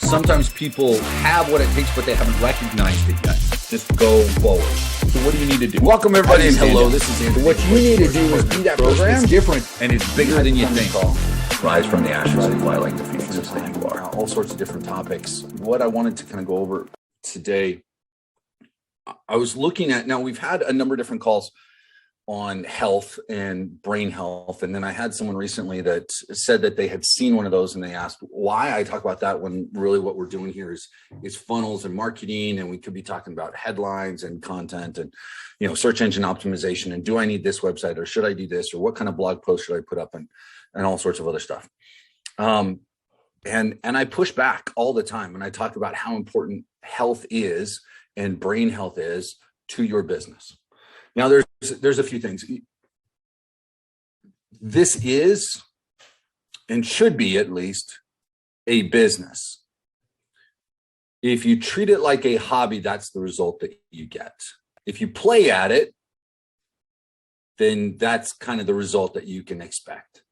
Sometimes people have what it takes, but they haven't recognized it yet. Just go forward. So what do you need to do? Welcome everybody and hello. This is Andrew. What you need to do is be that program. It's different and it's bigger than you think. Rise from the ashes and fly like the phoenix that you are. All sorts of different topics. What I wanted to kind of go over today, I was looking at, now we've had a number of different calls on health and brain health. And then I had someone recently that said that they had seen one of those and they asked why I talk about that when really what we're doing here is funnels and marketing. And we could be talking about headlines and content and, search engine optimization. And do I need this website or should I do this? Or what kind of blog post should I put up and all sorts of other stuff. And I push back all the time when I talk about how important health is and brain health is to your business. Now, there's a few things. This is, and should be at least, a business. If you treat it like a hobby, that's the result that you get. If you play at it, then that's kind of the result that you can expect,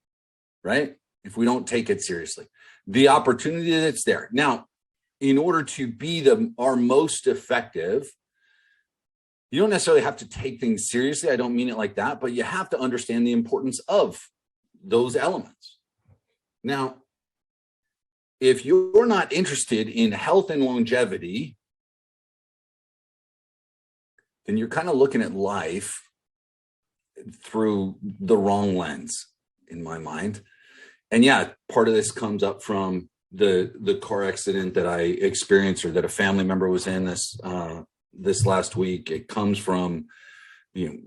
right? If we don't take it seriously. The opportunity that's there. Now, in order to be our most effective, you don't necessarily have to take things seriously. I don't mean it like that, but you have to understand the importance of those elements. Now, if you're not interested in health and longevity, then you're kind of looking at life through the wrong lens, in my mind. And yeah, part of this comes up from the car accident that I experienced or that a family member was in this last week. It comes from,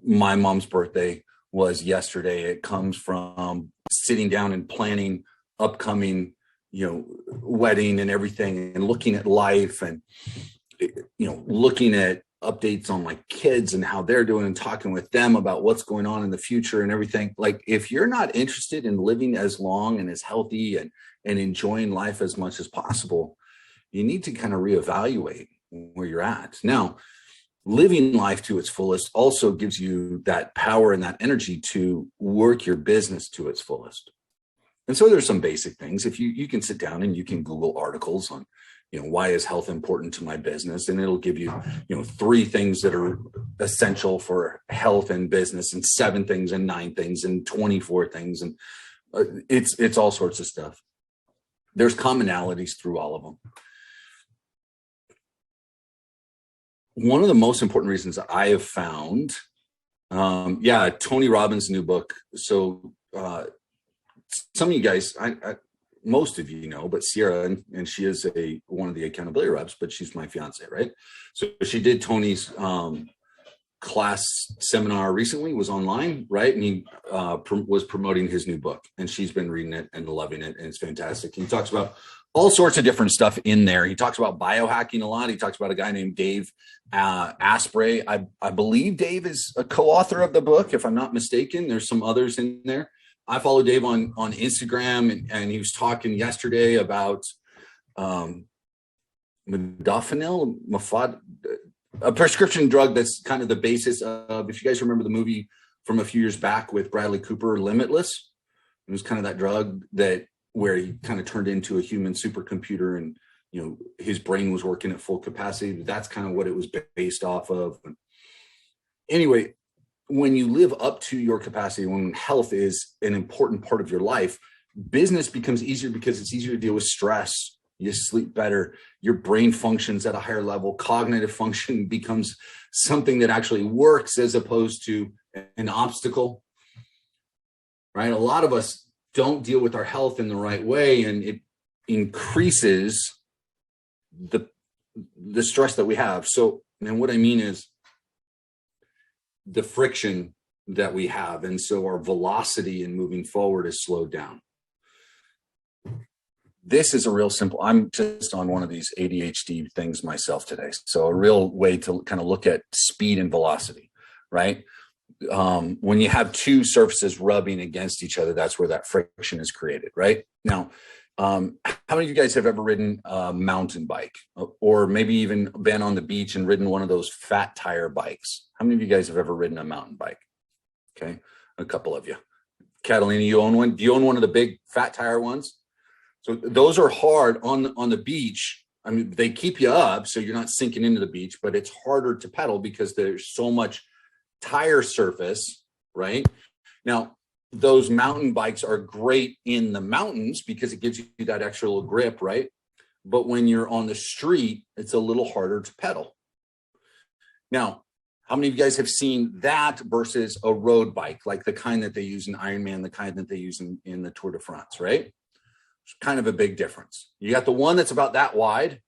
my mom's birthday was yesterday. It comes from sitting down and planning upcoming, wedding and everything and looking at life and, looking at updates on my kids and how they're doing and talking with them about what's going on in the future and everything. Like if you're not interested in living as long and as healthy and enjoying life as much as possible, you need to kind of reevaluate where you're at. Now, living life to its fullest also gives you that power and that energy to work your business to its fullest. And so there's some basic things. If you can sit down and you can Google articles on, why is health important to my business? And it'll give you, 3 things that are essential for health and business and 7 things and 9 things and 24 things. And it's all sorts of stuff. There's commonalities through all of them. One of the most important reasons I have found, Tony Robbins' new book. So some of you guys, most of you know, but Sierra, and she is one of the accountability reps, but she's my fiance, right? So she did Tony's class seminar recently, was online, right? And he was promoting his new book, and she's been reading it and loving it, and it's fantastic. He talks about all sorts of different stuff in there. He talks about biohacking a lot. He talks about a guy named Dave Asprey. I believe Dave is a co-author of the book, if I'm not mistaken. There's some others in there. I follow Dave on Instagram, and he was talking yesterday about modafinil, a prescription drug that's kind of the basis of, if you guys remember the movie from a few years back with Bradley Cooper, Limitless. It was kind of that drug where he kind of turned into a human supercomputer and, his brain was working at full capacity. That's kind of what it was based off of. Anyway, when you live up to your capacity, when health is an important part of your life, business becomes easier because it's easier to deal with stress. You sleep better. Your brain functions at a higher level. Cognitive function becomes something that actually works as opposed to an obstacle, right? A lot of us don't deal with our health in the right way, and it increases the stress that we have. So, and what I mean is the friction that we have. And so our velocity in moving forward is slowed down. This is a real simple, I'm just on one of these ADHD things myself today. So a real way to kind of look at speed and velocity, right? When you have 2 surfaces rubbing against each other, that's where that friction is created, right? Now, how many of you guys have ever ridden a mountain bike, or maybe even been on the beach and ridden one of those fat tire bikes? How many of you guys have ever ridden a mountain bike? Okay, a couple of you. Catalina, you own one? Do you own one of the big fat tire ones? So those are hard on the beach. I mean, they keep you up so you're not sinking into the beach, but it's harder to pedal because there's so much tire surface, right? Now, those mountain bikes are great in the mountains because it gives you that extra little grip, right? But when you're on the street, it's a little harder to pedal. Now, how many of you guys have seen that versus a road bike, like the kind that they use in Ironman, the kind that they use in the Tour de France, right? It's kind of a big difference. You got the one that's about that wide,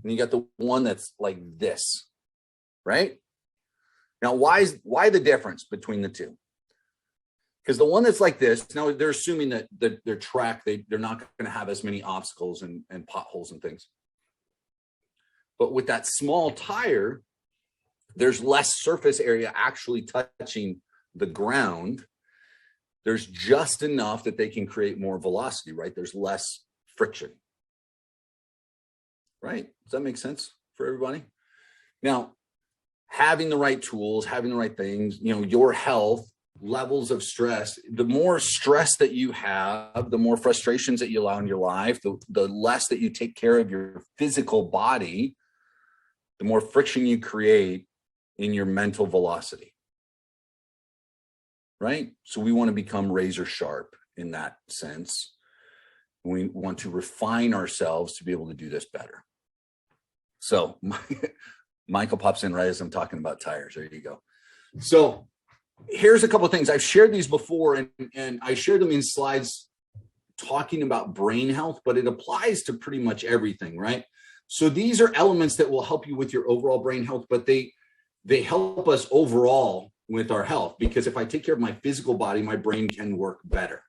and you got the one that's like this, right? Now, why the difference between the two? Because the one that's like this, now they're assuming that their track, they're not going to have as many obstacles and potholes and things. But with that small tire, there's less surface area actually touching the ground. There's just enough that they can create more velocity, right? There's less friction. Right? Does that make sense for everybody? Now, having the right tools, having the right things, your health, levels of stress, the more stress that you have, the more frustrations that you allow in your life, the less that you take care of your physical body, the more friction you create in your mental velocity. Right? So we want to become razor sharp in that sense. We want to refine ourselves to be able to do this better. So Michael pops in right as I'm talking about tires. There you go. So here's a couple of things. I've shared these before, and I shared them in slides talking about brain health, but it applies to pretty much everything, right? So these are elements that will help you with your overall brain health, but they help us overall with our health, because if I take care of my physical body, my brain can work better.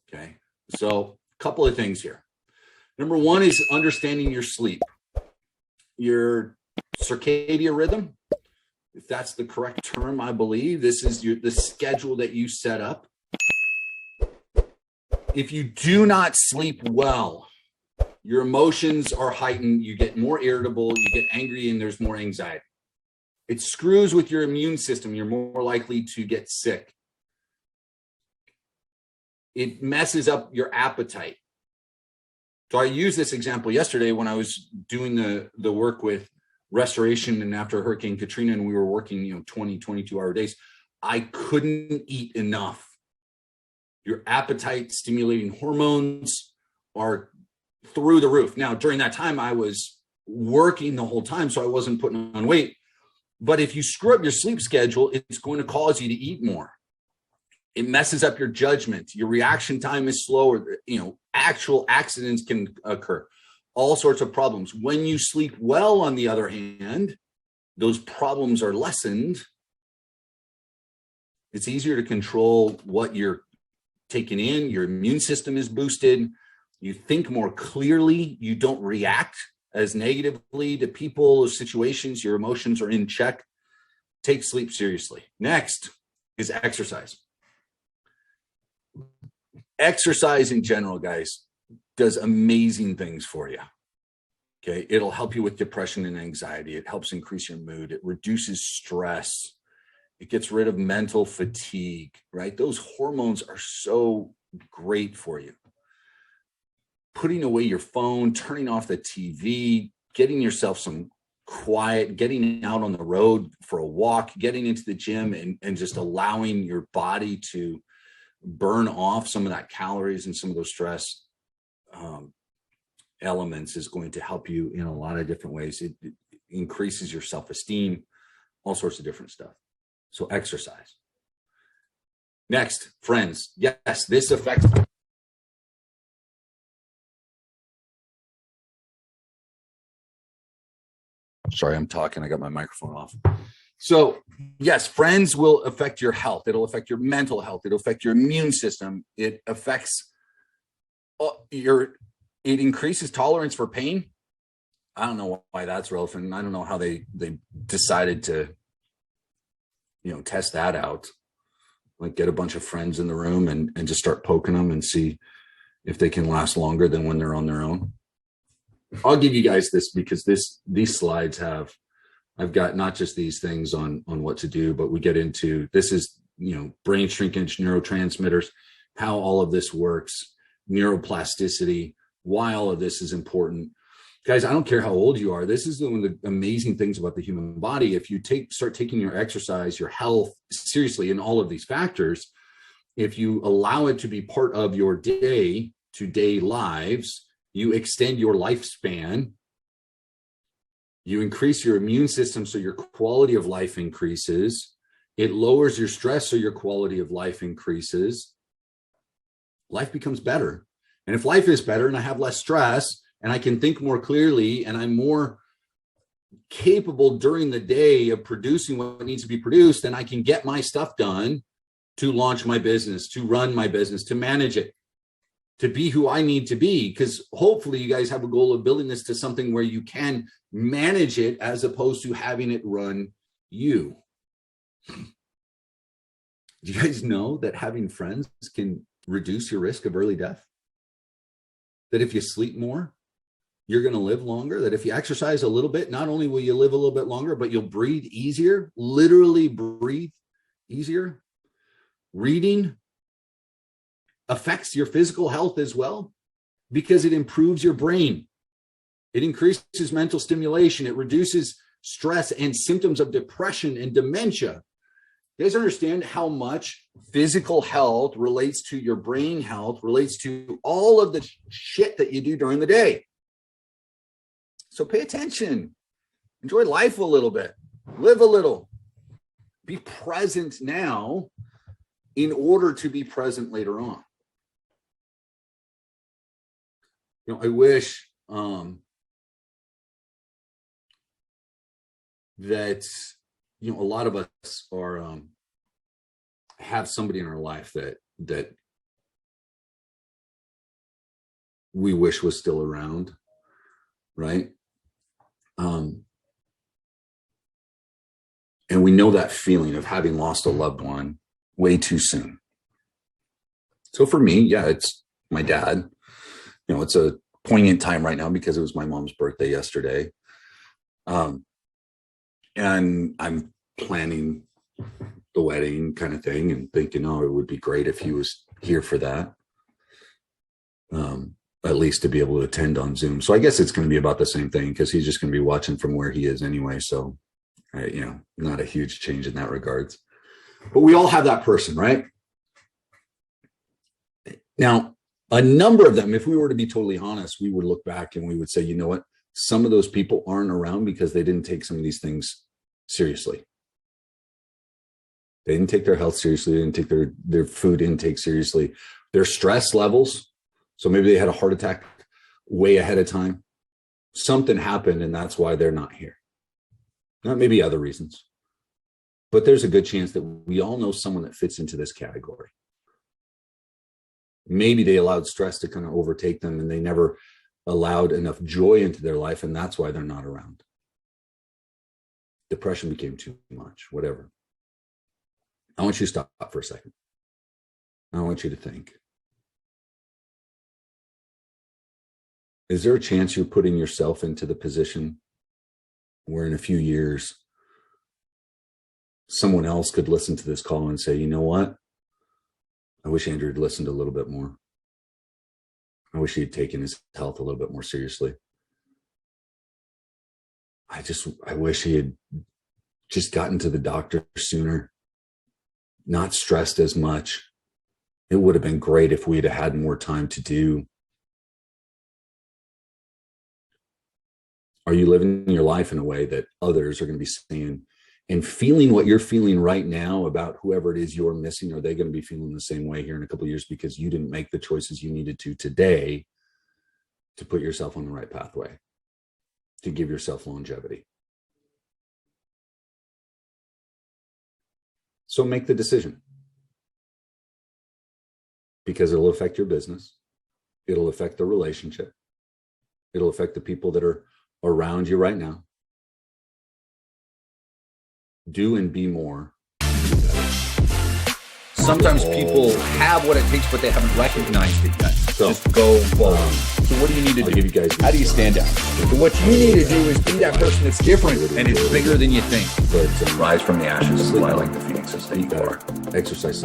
Okay. So a couple of things here. Number one is understanding your sleep, your circadian rhythm. If that's the correct term, I believe this is the schedule that you set up. If you do not sleep well, your emotions are heightened, you get more irritable, you get angry, and there's more anxiety. It screws with your immune system. You're more likely to get sick. It messes up your appetite. So I used this example yesterday when I was doing the work with restoration and after Hurricane Katrina, and we were working 20, 22-hour days. I couldn't eat enough. Your appetite stimulating hormones are through the roof. Now, during that time, I was working the whole time, so I wasn't putting on weight. But if you screw up your sleep schedule, it's going to cause you to eat more. It messes up your judgment. Your reaction time is slower. Actual accidents can occur. All sorts of problems. When you sleep well, on the other hand, those problems are lessened. It's easier to control what you're taking in. Your immune system is boosted. You think more clearly. You don't react as negatively to people or situations. Your emotions are in check. Take sleep seriously. Next is exercise. Exercise in general, guys, does amazing things for you. Okay, it'll help you with depression and anxiety. It helps increase your mood. It reduces stress. It gets rid of mental fatigue, right? Those hormones are so great for you. Putting away your phone, turning off the TV, getting yourself some quiet, getting out on the road for a walk, getting into the gym, and just allowing your body to burn off some of that calories and some of those stress elements is going to help you in a lot of different ways. It increases your self-esteem, all sorts of different stuff. So exercise. Next, friends. Yes, this affects. Sorry, I'm talking. I got my microphone off. So yes, friends will affect your health. It'll affect your mental health. It'll affect your immune system. It affects it increases tolerance for pain. I don't know why that's relevant. I don't know how they decided to, test that out. Like get a bunch of friends in the room and just start poking them and see if they can last longer than when they're on their own. I'll give you guys this because these slides I've got not just these things on what to do, but we get into, this is, brain shrinkage, neurotransmitters, how all of this works, neuroplasticity, why all of this is important. Guys, I don't care how old you are. This is one of the amazing things about the human body. If you start taking your exercise, your health seriously in all of these factors, if you allow it to be part of your day-to-day lives, you extend your lifespan, you increase your immune system so your quality of life increases, it lowers your stress so your quality of life increases, life becomes better. And if life is better and I have less stress and I can think more clearly and I'm more capable during the day of producing what needs to be produced, then I can get my stuff done to launch my business, to run my business, to manage it, to be who I need to be. Because hopefully you guys have a goal of building this to something where you can manage it as opposed to having it run you. Do you guys know that having friends can reduce your risk of early death? That if you sleep more, you're going to live longer. That if you exercise a little bit, not only will you live a little bit longer, but you'll breathe easier, literally breathe easier. Reading affects your physical health as well because it improves your brain. It increases mental stimulation. It reduces stress and symptoms of depression and dementia. You guys understand how much physical health relates to your brain health, relates to all of the shit that you do during the day. So pay attention. Enjoy life a little bit. Live a little. Be present now in order to be present later on. I wish that a lot of us are have somebody in our life that we wish was still around, right? And we know that feeling of having lost a loved one way too soon. So for me, yeah, it's my dad. It's a poignant time right now because it was my mom's birthday yesterday. And I'm planning the wedding kind of thing and thinking, it would be great if he was here for that. At least to be able to attend on Zoom. So I guess it's going to be about the same thing because he's just going to be watching from where he is anyway. So, not a huge change in that regards. But we all have that person, right? Now, a number of them, if we were to be totally honest, we would look back and we would say, you know what? Some of those people aren't around because they didn't take some of these things seriously. They didn't take their health seriously. They didn't take their food intake seriously. Their stress levels. So maybe they had a heart attack way ahead of time. Something happened and that's why they're not here. Not maybe other reasons. But there's a good chance that we all know someone that fits into this category. Maybe they allowed stress to kind of overtake them and they never allowed enough joy into their life, and that's why they're not around. Depression became too much, whatever. I want you to stop for a second. I want you to think. Is there a chance you're putting yourself into the position where in a few years, someone else could listen to this call and say, you know what? I wish Andrew had listened a little bit more. I wish he had taken his health a little bit more seriously. I wish he had just gotten to the doctor sooner, not stressed as much. It would have been great if we'd have had more time to do. Are you living your life in a way that others are going to be saying and feeling what you're feeling right now about whoever it is you're missing? Are they going to be feeling the same way here in a couple of years because you didn't make the choices you needed to today to put yourself on the right pathway, to give yourself longevity? So make the decision, because it'll affect your business. It'll affect the relationship. It'll affect the people that are around you right now. Do and be more. Sometimes people have what it takes, but they haven't recognized it yet. So just go forward. So what do you need to do? Give you guys How do you stand out? So what you need to do is be that person that's different. And it's bigger than you think. But Rise from the ashes is why I like the phoenix as they are. exercise.